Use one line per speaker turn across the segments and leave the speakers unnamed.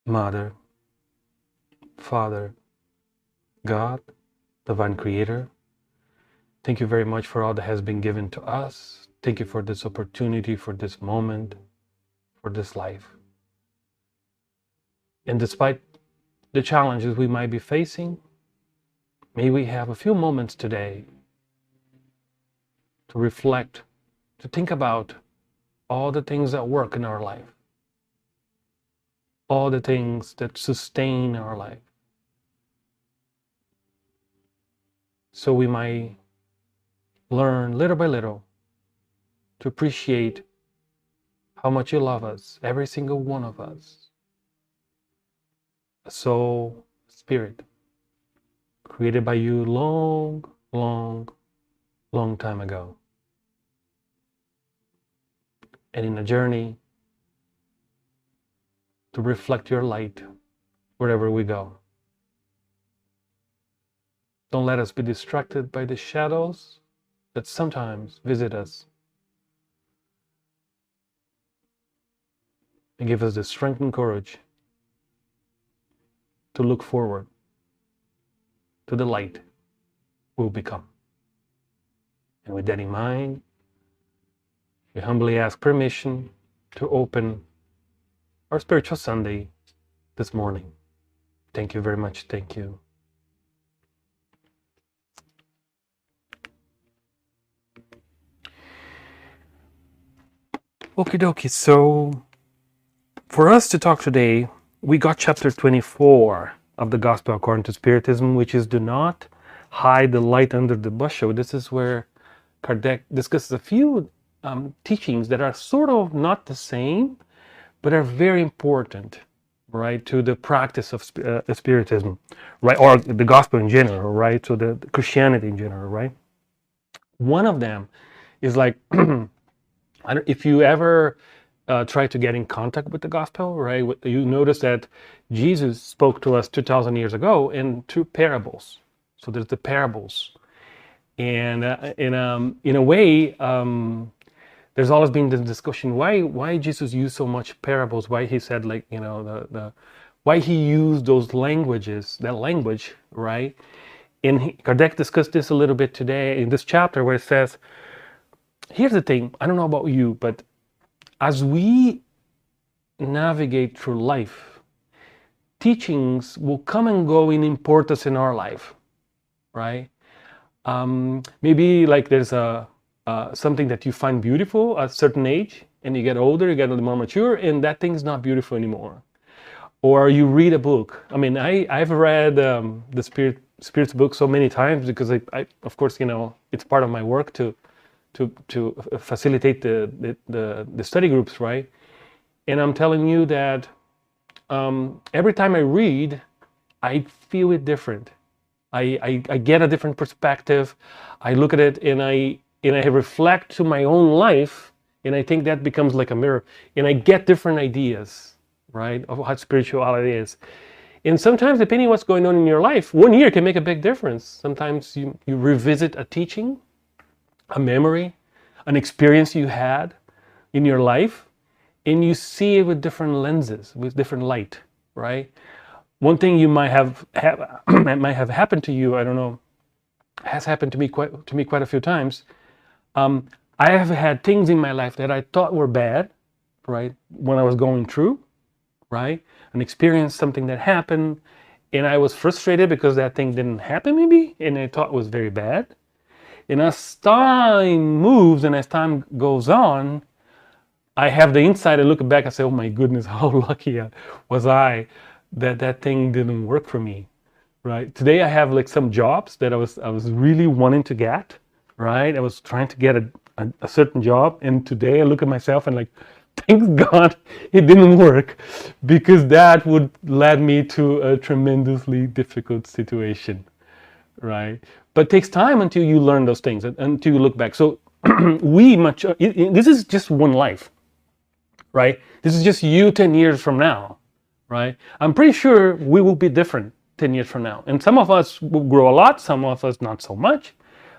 Mother, Father, God, Divine Creator, thank you very much for all that has been given to us. Thank you for this opportunity, for this moment, for this life. And despite the challenges we might be facing, may we have a few moments today to reflect, to think about all the things that work in our life, all the things that sustain our life. So we might learn little by little to appreciate how much you love us, every single one of us. A soul, spirit, created by you long time ago. And in a journey to reflect your light wherever we go. Don't let us be distracted by the shadows that sometimes visit us. And give us the strength and courage to look forward to the light we'll become. And with that in mind, we humbly ask permission to open our Spiritual Sunday this morning. Thank you very much. Thank you. Okie dokie. So for us to talk today, we got chapter 24 of the Gospel according to Spiritism, which is do not hide the light under the bushel. This is where Kardec discusses a few teachings that are sort of not the same, but are very important, right, to the practice of Spiritism, right, or the Gospel in general, right, so the Christianity in general, right. One of them is like, if you ever try to get in contact with the Gospel, right, you notice that Jesus spoke to us 2,000 years ago in two parables. So there's the parables, and in a way, there's always been this discussion why Jesus used so much parables, why he said, like, you know, why he used those languages, that language, right? And Kardec discussed this a little bit today in this chapter where it says, here's the thing, I don't know about you, but as we navigate through life, teachings will come and go in importance in our life, right? Maybe like there's something that you find beautiful at a certain age, and you get older, you get a little more mature, and that thing's not beautiful anymore. Or you read a book. I mean, I've read the Spirit's book so many times because I of course, you know, it's part of my work to facilitate the study groups, right? And I'm telling you that every time I read, I feel it different. I get a different perspective. I look at it and I reflect to my own life, and I think that becomes like a mirror, and I get different ideas, right, of what spirituality is. And sometimes, depending on what's going on in your life, 1 year can make a big difference. Sometimes you revisit a teaching, a memory, an experience you had in your life, and you see it with different lenses, with different light, right? One thing you might have happened to you, I don't know, has happened to me quite a few times. I have had things in my life that I thought were bad, right, when I was going through, right, an experience, something that happened, and I was frustrated because that thing didn't happen maybe, and I thought it was very bad. And as time moves and as time goes on, I have the insight, I look back and say, oh my goodness, how lucky was I that thing didn't work for me, right? Today I have like some jobs that I was really wanting to get, right? I was trying to get a certain job, and today I look at myself and like, thank God it didn't work, because that would lead me to a tremendously difficult situation, right? But it takes time until you learn those things, until you look back. So this is just one life, right? This is just you 10 years from now, right? I'm pretty sure we will be different 10 years from now. And some of us will grow a lot, some of us not so much,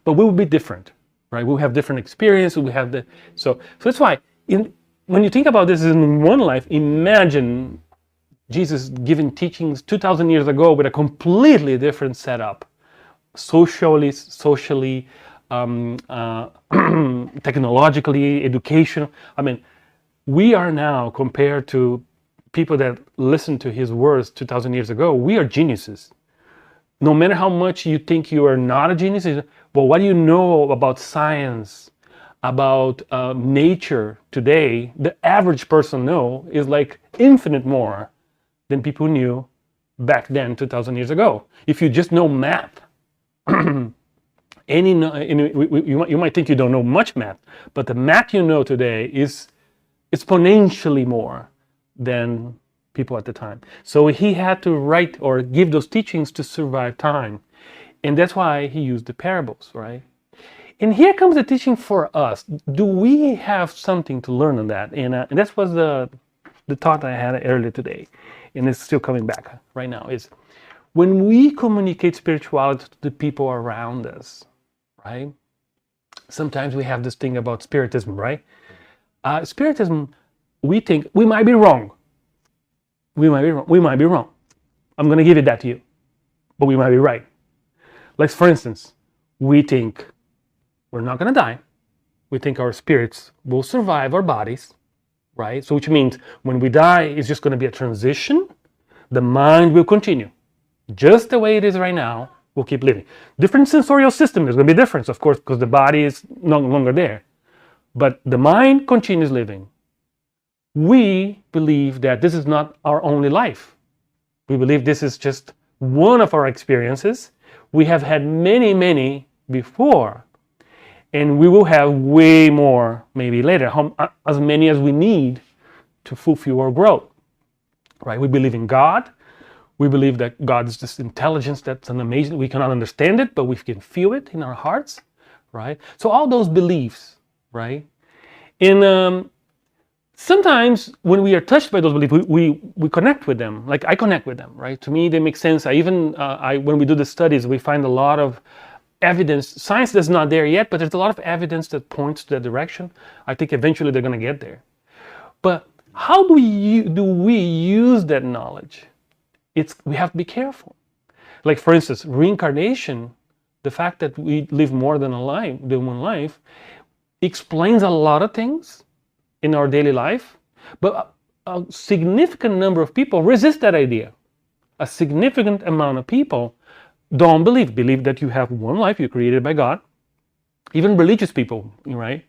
but we will be different, right? We'll have different experience. We have so that's why when you think about this in one life, imagine Jesus giving teachings 2,000 years ago with a completely different setup, socially, technologically, educational. I mean, we are now, compared to people that listened to his words 2,000 years ago, we are geniuses. No matter how much you think you are not a genius, well, what do you know about science, about nature today? The average person know is like infinite more than people knew back then 2,000 years ago. If you just know math, you might think you don't know much math, but the math you know today is exponentially more than people at the time. So he had to write or give those teachings to survive time. And that's why he used the parables, right? And here comes the teaching for us. Do we have something to learn on that? And that was the thought I had earlier today. And it's still coming back right now, is when we communicate spirituality to the people around us, right? Sometimes we have this thing about Spiritism, right? Spiritism, we think we might be wrong. We might be wrong. I'm going to give it that to you. But we might be right. Like, for instance, we think we're not going to die. We think our spirits will survive our bodies, right? So which means when we die, it's just going to be a transition. The mind will continue. Just the way it is right now, we'll keep living. Different sensorial system, there's going to be a difference, of course, because the body is no longer there. But the mind continues living. We believe that this is not our only life. We believe this is just one of our experiences. We have had many, many before. And we will have way more maybe later, as many as we need to fulfill our growth. Right? We believe in God. We believe that God is this intelligence that's an amazing, we cannot understand it, but we can feel it in our hearts, right? So all those beliefs, right? And sometimes when we are touched by those beliefs, we connect with them. Like I connect with them, right? To me, they make sense. When we do the studies, we find a lot of evidence. Science is not there yet, but there's a lot of evidence that points to that direction. I think eventually they're going to get there. But how do we use that knowledge? We have to be careful. Like, for instance, reincarnation, the fact that we live more than one life, explains a lot of things in our daily life, but a significant number of people resist that idea. A significant amount of people don't believe that you have one life, you're created by God. Even religious people, right?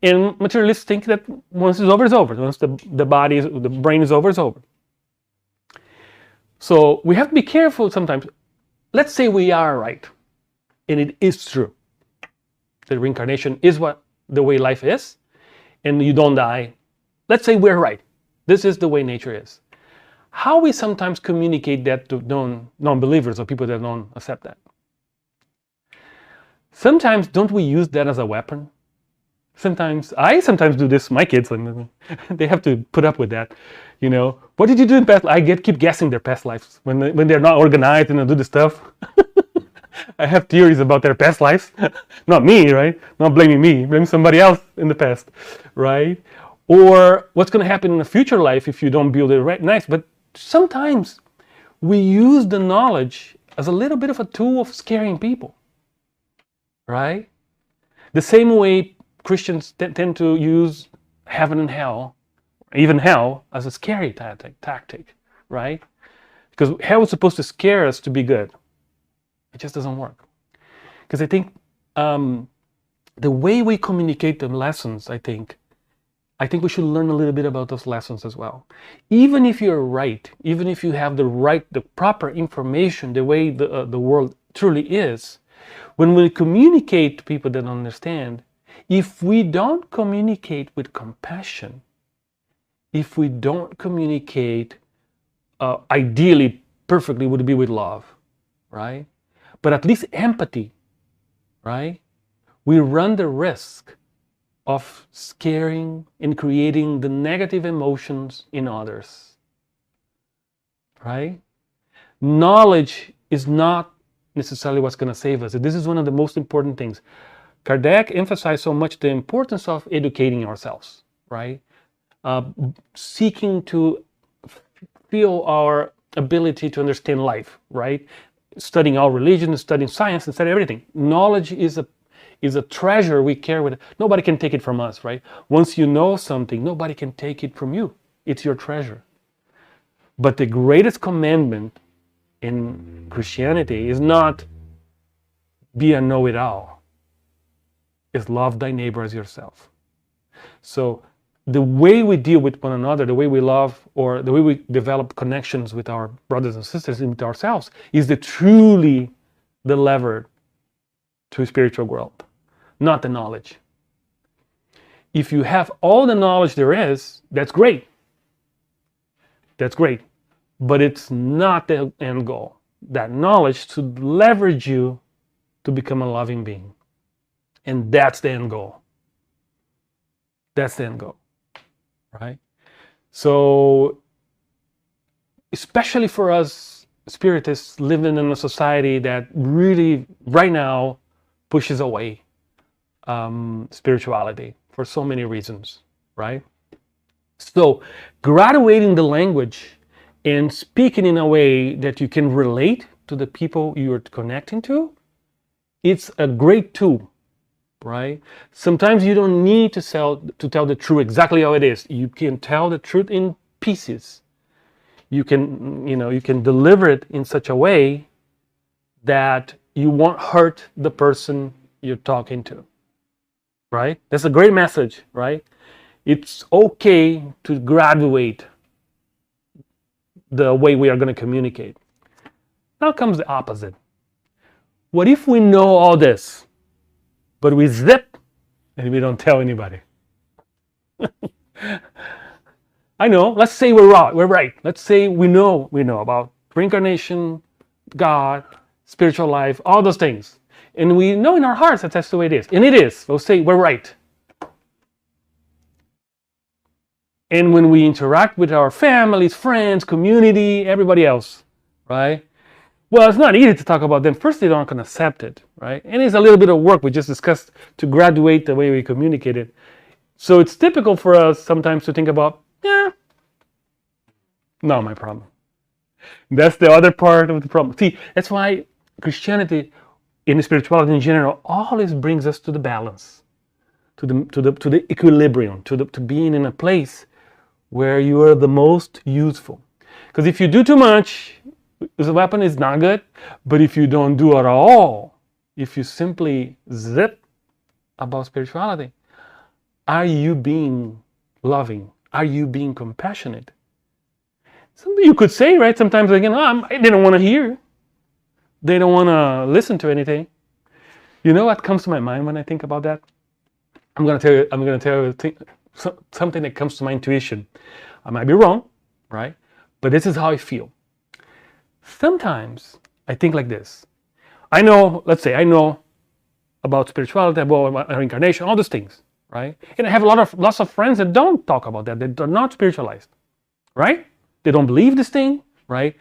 And materialists think that once it's over, it's over. Once the brain is over, it's over. So we have to be careful sometimes. Let's say we are right, and it is true that reincarnation is the way life is, and you don't die. Let's say we're right. This is the way nature is. How we sometimes communicate that to non-believers or people that don't accept that? Sometimes don't we use that as a weapon? I sometimes do this. My kids, they have to put up with that. You know, what did you do in past? Keep guessing their past lives when they're not organized and they do the stuff. I have theories about their past lives. Not me, right? Not blaming me. Blame somebody else in the past, right? Or what's going to happen in a future life if you don't build it right. Nice, but sometimes we use the knowledge as a little bit of a tool of scaring people, right? The same way Christians tend to use heaven and hell, even hell, as a scary tactic, right? Because hell is supposed to scare us to be good. It just doesn't work. Because I think the way we communicate the lessons, I think we should learn a little bit about those lessons as well. Even if you're right, even if you have the proper information, the way the world truly is, when we communicate to people that don't understand, if we don't communicate with compassion, if we don't communicate ideally, perfectly would be with love, right? But at least empathy, right? We run the risk of scaring and creating the negative emotions in others. Right? Knowledge is not necessarily what's going to save us. This is one of the most important things. Kardec emphasized so much the importance of educating ourselves, right? Seeking to feel our ability to understand life, right? Studying our religion, studying science, and studying everything. Knowledge is a treasure we carry with. Nobody can take it from us, right? Once you know something, nobody can take it from you. It's your treasure. But the greatest commandment in Christianity is not be a know-it-all. It's love thy neighbor as yourself. So the way we deal with one another, the way we love, or the way we develop connections with our brothers and sisters and with ourselves is truly the lever to a spiritual growth, not the knowledge. If you have all the knowledge there is, that's great. That's great. But it's not the end goal. That knowledge should leverage you to become a loving being. And that's the end goal. That's the end goal. Right? So, especially for us Spiritists living in a society that really, right now, pushes away spirituality for so many reasons, right? So, graduating the language and speaking in a way that you can relate to the people you're connecting to, it's a great tool, right? Sometimes you don't need to tell the truth exactly how it is. You can tell the truth in pieces. You can deliver it in such a way that you won't hurt the person you're talking to, right? That's a great message, right? It's okay to graduate the way we are going to communicate. Now comes the opposite. What if we know all this, but we zip and we don't tell anybody? I know, let's say we're right. Let's say we know about reincarnation, God, spiritual life, all those things. And we know in our hearts that that's the way it is. And it is. We'll say we're right. And when we interact with our families, friends, community, everybody else, right? Well, it's not easy to talk about them. First, they aren't going to accept it, right? And it's a little bit of work we just discussed to graduate the way we communicate it. So it's typical for us sometimes to think about, not my problem. That's the other part of the problem. See, that's why Christianity and spirituality in general always brings us to the balance, to the equilibrium, to being in a place where you are the most useful. Because if you do too much, the weapon is not good. But if you don't do at all, if you simply zip about spirituality, are you being loving? Are you being compassionate? Something you could say, right? Sometimes again, they don't want to hear. They don't want to listen to anything. You know what comes to my mind when I think about that? I'm going to tell you something that comes to my intuition. I might be wrong, right? But this is how I feel. Sometimes I think like this. I know about spirituality, about reincarnation, all those things, right? And I have lots of friends that don't talk about that. They're not spiritualized, right? They don't believe this thing, right?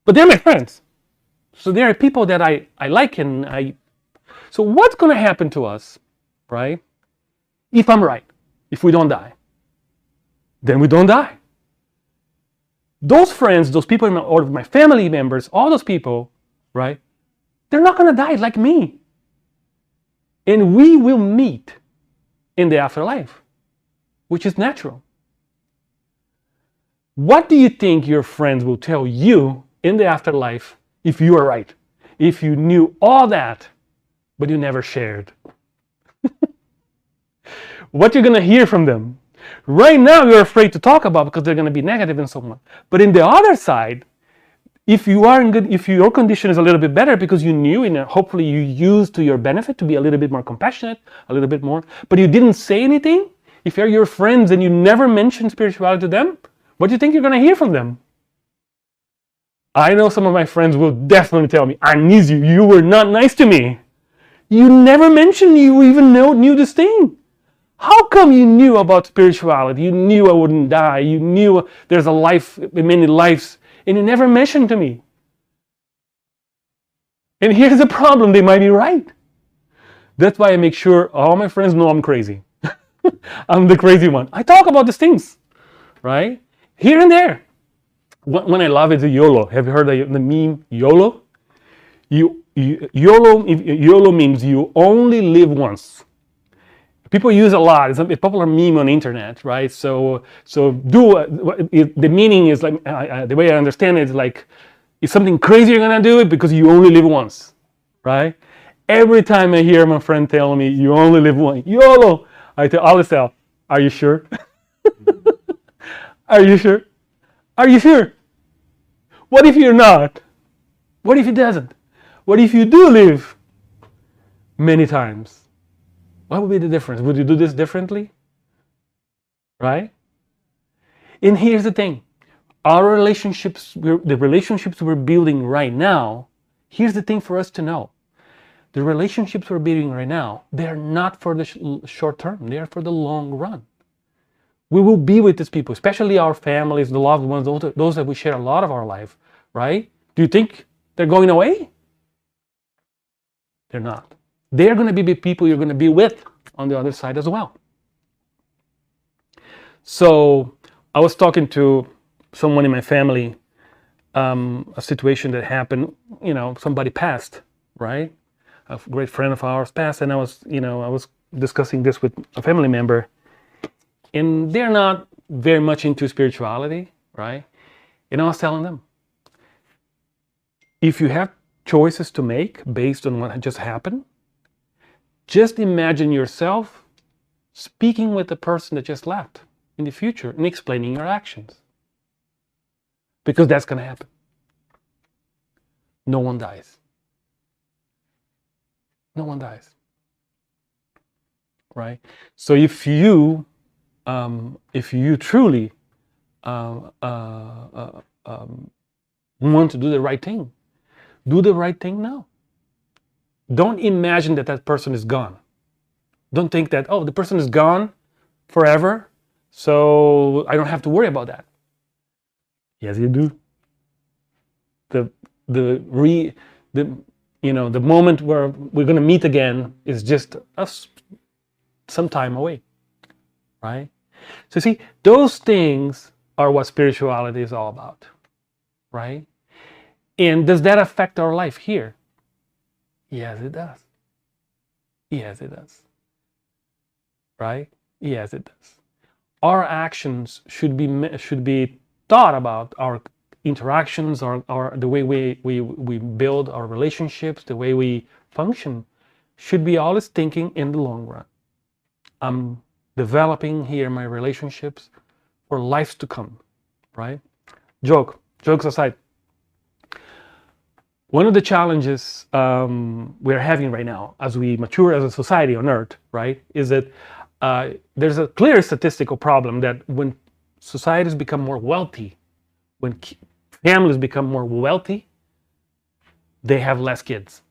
But they're my friends. So there are people that I like So what's going to happen to us, right? If I'm right, if we don't die, then we don't die. Those friends, those people, or my family members, all those people, right? They're not going to die like me. And we will meet in the afterlife, which is natural. What do you think your friends will tell you in the afterlife if you are right? If you knew all that, but you never shared? What you're going to hear from them? Right now, you're afraid to talk about because they're going to be negative and so on. But in the other side, if your condition is a little bit better because you knew and hopefully you used to your benefit to be a little bit more compassionate, a little bit more, but you didn't say anything, if you're your friends and you never mention spirituality to them, what do you think you're going to hear from them? I know some of my friends will definitely tell me, Anisio, you were not nice to me. You never mentioned you even knew this thing. How come you knew about spirituality? You knew I wouldn't die. You knew there's a life, many lives, and you never mentioned to me. And here's the problem, they might be right. That's why I make sure all my friends know I'm crazy. I'm the crazy one. I talk about these things, right? Here and there. When I love is YOLO. Have you heard the meme YOLO? YOLO means you only live once. People use a lot. It's a popular meme on the internet, right? So the meaning is like, the way I understand it is like, if something crazy you're gonna do it because you only live once, right? Every time I hear my friend tell me you only live once, YOLO, I always tell, are you sure? Are you sure? Are you sure? What if you're not? What if it doesn't? What if you do live many times? What would be the difference? Would you do this differently? Right? And here's the thing. Our relationships, the relationships we're building right now, here's the thing for us to know. The relationships we're building right now, they're not for the short term. They're for the long run. We will be with these people, especially our families, the loved ones, those that we share a lot of our life, right? Do you think they're going away? They're not. They're going to be the people you're going to be with on the other side as well. So I was talking to someone in my family, a situation that happened, somebody passed, right? A great friend of ours passed, and I was discussing this with a family member, and they're not very much into spirituality, right? And I was telling them, if you have choices to make based on what just happened, just imagine yourself speaking with the person that just left in the future and explaining your actions. Because that's going to happen. No one dies. No one dies. Right? So if you truly want to do the right thing, do the right thing now. Don't imagine that person is gone. Don't think that, the person is gone forever, so I don't have to worry about that. Yes, you do. The moment where we're going to meet again is just some time away, right? So see, those things are what spirituality is all about, right? And does that affect our life here? Yes, it does. Yes, it does. Right? Yes, it does. Our actions should be thought about. Our interactions, our the way we build our relationships, the way we function, should be always thinking in the long run. I'm developing here my relationships for lives to come. Right? Jokes aside. One of the challenges we're having right now as we mature as a society on Earth, right, is that there's a clear statistical problem that when societies become more wealthy, when families become more wealthy, they have less kids.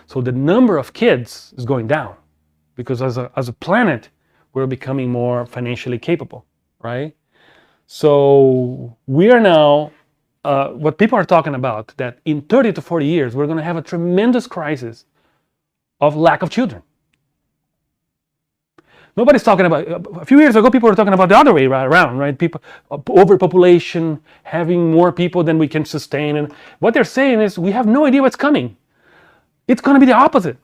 So the number of kids is going down because as a planet, we're becoming more financially capable, right? So we are now what people are talking about, that in 30 to 40 years, we're going to have a tremendous crisis of lack of children. Nobody's talking about, a few years ago, people were talking about the other way around, right? People, overpopulation, having more people than we can sustain. And what they're saying is, we have no idea what's coming. It's going to be the opposite.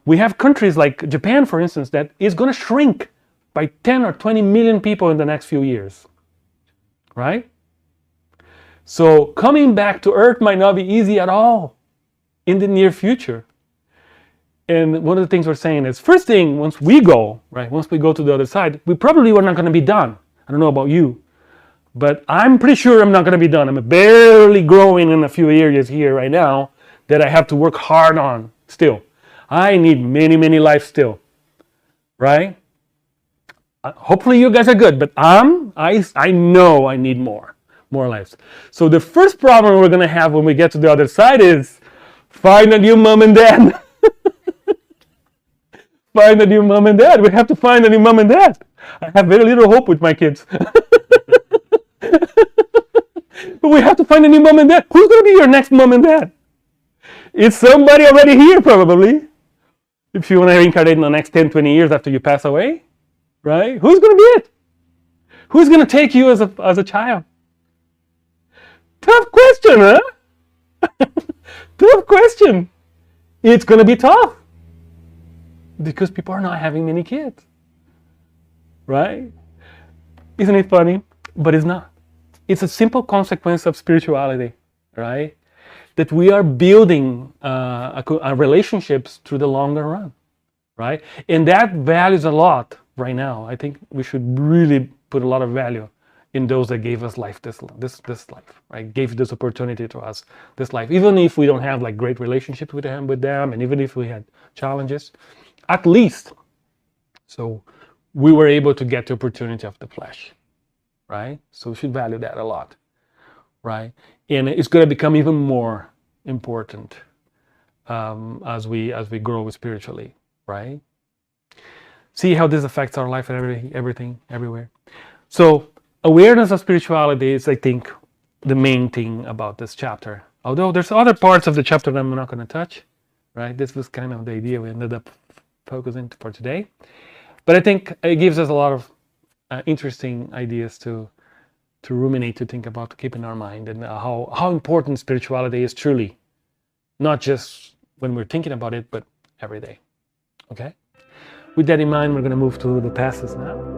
We have countries like Japan, for instance, that is going to shrink by 10 or 20 million people in the next few years, right? So coming back to Earth might not be easy at all in the near future. And one of the things we're saying is, first thing, once we go to the other side, we probably are not going to be done. I don't know about you, but I'm pretty sure I'm not going to be done. I'm barely growing in a few areas here right now that I have to work hard on still. I need many, many lives still, right? Hopefully you guys are good, but I know I need more lives. So the first problem we're going to have when we get to the other side is find a new mom and dad. find a new mom and dad. We have to find a new mom and dad. I have very little hope with my kids. But we have to find a new mom and dad. Who's going to be your next mom and dad? It's somebody already here, probably. If you want to reincarnate in the next 10, 20 years after you pass away, right? Who's going to be it? Who's going to take you as a child? Tough question, huh? Tough question. It's going to be tough. Because people are not having many kids. Right? Isn't it funny? But it's not. It's a simple consequence of spirituality, right? That we are building relationships through the longer run, right? And that values a lot right now. I think we should really put a lot of value in those that gave us life, this life, right? Gave this opportunity to us, this life. Even if we don't have like great relationships with them, and even if we had challenges, at least, so we were able to get the opportunity of the flesh, right? So we should value that a lot, right? And it's going to become even more important as we grow spiritually, right? See how this affects our life and everything, everywhere. So awareness of spirituality is, I think, the main thing about this chapter. Although there's other parts of the chapter that I'm not going to touch, right? This was kind of the idea we ended up focusing for today. But I think it gives us a lot of interesting ideas to ruminate, to think about, to keep in our mind, and how important spirituality is truly, not just when we're thinking about it, but every day. Okay? With that in mind, we're going to move to the passes now.